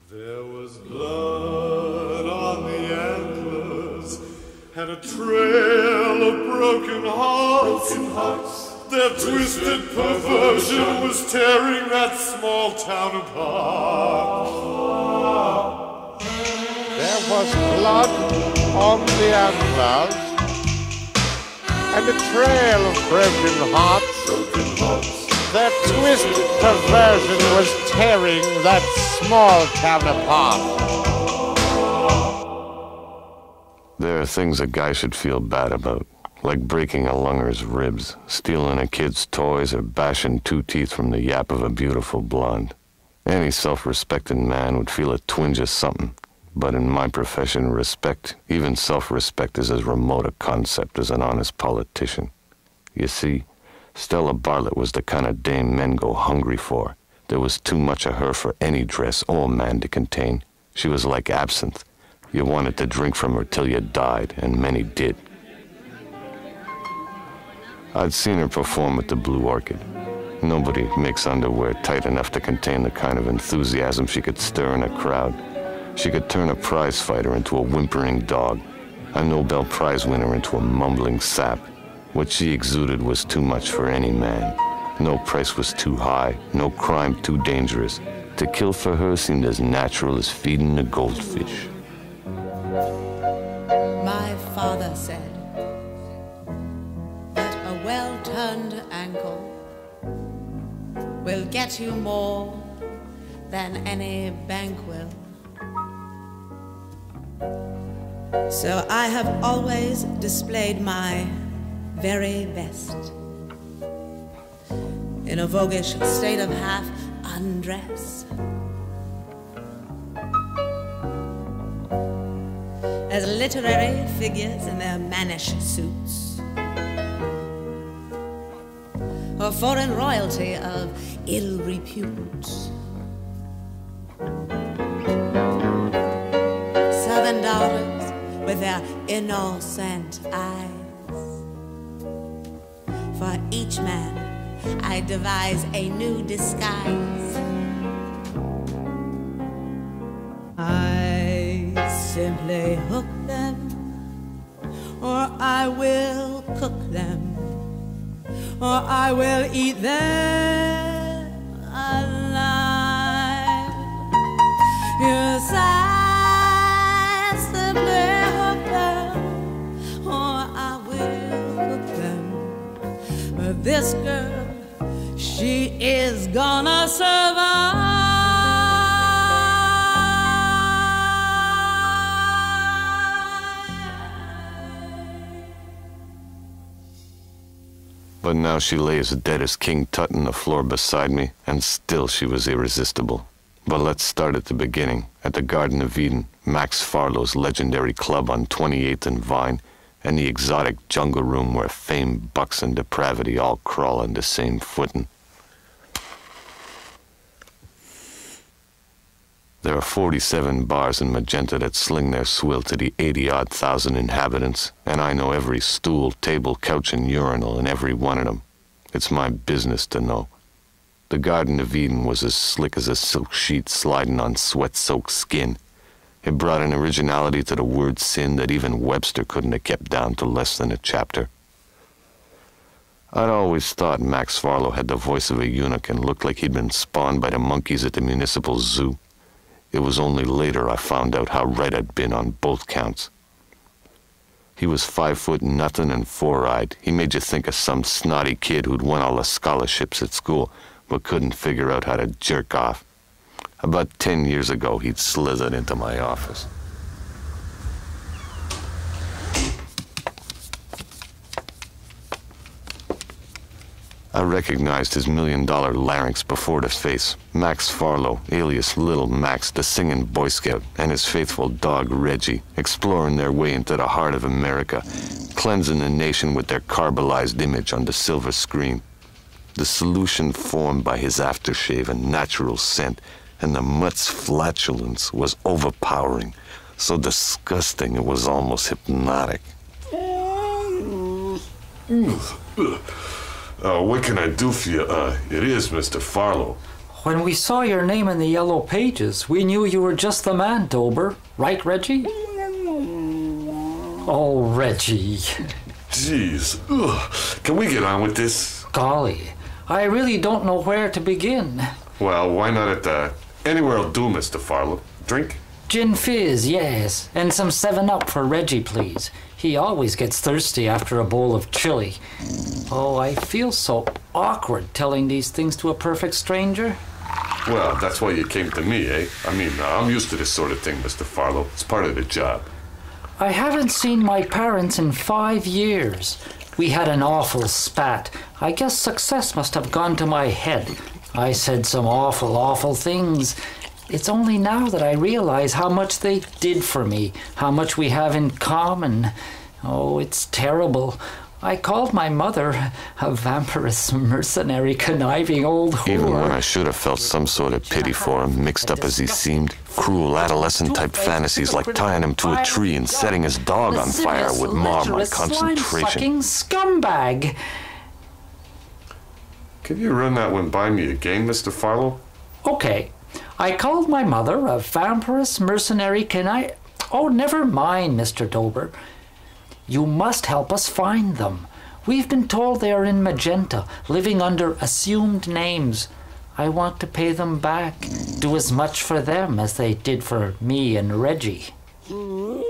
There was blood on the antlers and a trail of broken hearts. Their twisted perversion was tearing that small town apart. There was blood on the antlers and a trail of broken hearts. Their twisted perversion was tearing that small town apart. There are things a guy should feel bad about, like breaking a lunger's ribs, stealing a kid's toys, or bashing 2 teeth from the yap of a beautiful blonde. Any self-respecting man would feel a twinge of something, but in my profession, respect, even self-respect, is as remote a concept as an honest politician. You see, Stella Bartlett was the kind of dame men go hungry for. There was too much of her for any dress or man to contain. She was like absinthe. You wanted to drink from her till you died, and many did. I'd seen her perform at the Blue Orchid. Nobody makes underwear tight enough to contain the kind of enthusiasm she could stir in a crowd. She could turn a prize fighter into a whimpering dog, a Nobel Prize winner into a mumbling sap. What she exuded was too much for any man. No price was too high, no crime too dangerous. To kill for her seemed as natural as feeding a goldfish. My father said that a well-turned ankle will get you more than any bank will. So I have always displayed my very best in a voguish state of half undress, as literary figures in their mannish suits, or foreign royalty of ill repute. Southern daughters with their innocent eyes. For each man I devise a new disguise. I simply hook them, or I will cook them, or I will eat them alive. Yes, I simply hook them, or I will cook them. But this girl, she is gonna survive. But now she lay as dead as King Tut on the floor beside me, and still she was irresistible. But let's start at the beginning, at the Garden of Eden, Max Farlow's legendary club on 28th and Vine, and the exotic jungle room where fame, bucks, and depravity all crawl on the same footing. There are 47 bars in Magenta that sling their swill to the 80-odd thousand inhabitants, and I know every stool, table, couch, and urinal in every one of them. It's my business to know. The Garden of Eden was as slick as a silk sheet sliding on sweat-soaked skin. It brought an originality to the word sin that even Webster couldn't have kept down to less than a chapter. I'd always thought Max Farlow had the voice of a eunuch and looked like he'd been spawned by the monkeys at the municipal zoo. It was only later I found out how right I'd been on both counts. He was 5 foot nothing and 4-eyed. He made you think of some snotty kid who'd won all the scholarships at school but couldn't figure out how to jerk off. About 10 years ago, he'd slithered into my office. I recognized his $1 million larynx before the face. Max Farlow, alias Little Max, the singing Boy Scout, and his faithful dog Reggie, exploring their way into the heart of America, cleansing the nation with their carbonized image on the silver screen. The solution formed by his aftershave and natural scent, and the mutt's flatulence was overpowering, so disgusting it was almost hypnotic. What can I do for you? It is Mr. Farlow. When we saw your name in the yellow pages, we knew you were just the man, Dober. Right, Reggie? Oh, Reggie. Jeez. Ugh. Can we get on with this? Golly, I really don't know where to begin. Well, why not at the... Anywhere'll do, Mr. Farlow. Drink? Gin fizz, yes. And some 7-Up for Reggie, please. He always gets thirsty after a bowl of chili. Oh, I feel so awkward telling these things to a perfect stranger. Well, that's why you came to me, eh? I mean, I'm used to this sort of thing, Mr. Farlow. It's part of the job. I haven't seen my parents in 5 years. We had an awful spat. I guess success must have gone to my head. I said some awful things. It's only now that I realize how much they did for me, how much we have in common. Oh, it's terrible. I called my mother a vampirous, mercenary, conniving old whore. Even when I should have felt some sort of pity for him, mixed up as he seemed. Cruel adolescent-type fantasies like tying him to a tree and setting his dog on fire would mar my concentration. Scumbag! Can you run that one by me again, Mr. Farlow? Okay. I called my mother a vampirous, mercenary, Oh, never mind, Mr. Dober. You must help us find them. We've been told they are in Magenta, living under assumed names. I want to pay them back, do as much for them as they did for me and Reggie. Ooh.